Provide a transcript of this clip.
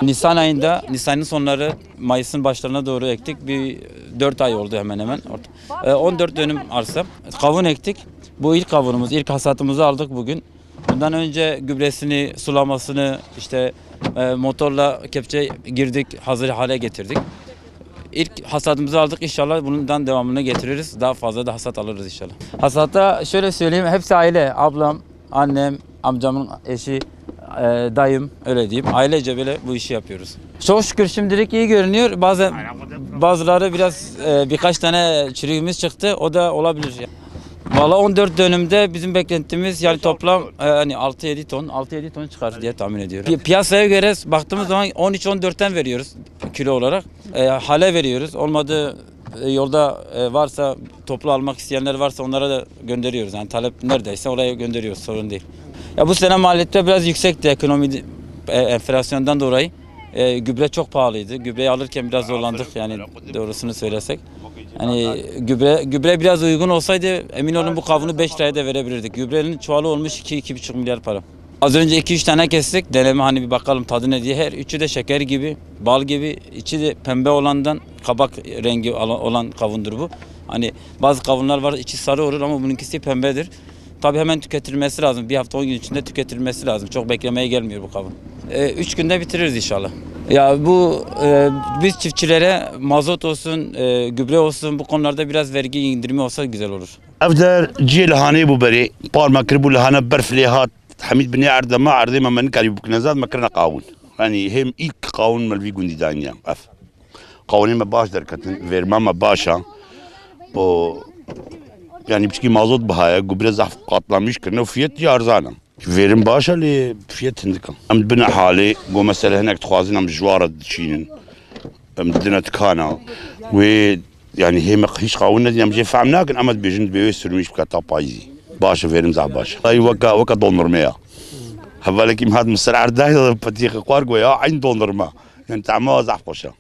Nisan ayında, Nisan'ın sonları Mayıs'ın başlarına doğru ektik. Bir 4 ay oldu hemen hemen. 14 dönüm arsa. Kavun ektik. Bu ilk kavunumuz, ilk hasatımızı aldık bugün. Bundan önce gübresini, sulamasını, işte motorla kepçe girdik, hazır hale getirdik. İlk hasadımızı aldık, inşallah bundan devamını getiririz. Daha fazla da hasat alırız inşallah. Hasatta şöyle söyleyeyim, hepsi aile. Ablam, annem, amcamın eşi, dayım, öyle diyeyim. Ailece böyle bu işi yapıyoruz. Çok şükür şimdilik iyi görünüyor. Bazıları biraz birkaç tane çürüğümüz çıktı. O da olabilir. Valla 14 dönümde bizim beklentimiz yani toplam hani 6-7 ton çıkar diye tahmin ediyorum. Piyasaya göre baktığımız zaman 13-14'ten veriyoruz kilo olarak. Hale veriyoruz. Olmadı yolda varsa toplu almak isteyenler varsa onlara da gönderiyoruz. Yani talep neredeyse oraya gönderiyoruz, sorun değil. Ya bu sene maliyetler biraz yüksekti ekonomi enflasyondan dolayı. Gübre çok pahalıydı. Gübreyi alırken biraz zorlandık yani doğrusunu söylesek. Hani gübre biraz uygun olsaydı emin olun bu kavunu 5 liraya da verebilirdik. Gübrenin çuvalı olmuş 2-2,5 milyar para. Az önce 2-3 tane kestik. Deneme hani bir bakalım tadı ne diye. Her üçü de şeker gibi, bal gibi. İçi de pembe olandan kabak rengi olan kavundur bu. Hani bazı kavunlar var içi sarı olur ama bununkisi pembedir. Tabii hemen tüketilmesi lazım. Bir hafta 10 gün içinde tüketilmesi lazım. Çok beklemeye gelmiyor bu kavun. 3 günde bitiririz inşallah. Ya bu biz çiftçilere mazot olsun, gübre olsun bu konularda biraz vergi indirimi olsa güzel olur. Evder cil hani bu beri parma kırbu lahana berflihat Hamid bini arda ma arda ma man kari buknazad makrna qawun. Yani hem ilk qawun malvi gundi danya. Af. Qawun ma baş derkatin verma ma başa. O yani biçki mazot bahaya gübre zaf katlamış kırna fiyat yarzana. Verim başa li fiyat hindikan. Am bina hali bu mesele henek tuazin am jwara dişinin. Am dina tkana ve yani hem hiç qawun ne yamje famna kan amad bejin be sürmüş kata payzi. Başa verim zaf başa. Ay vaka dondurmaya. Havalek imhad مسرع ده فتيخ قارجو يا عين دونر ما انت عم زعف قشا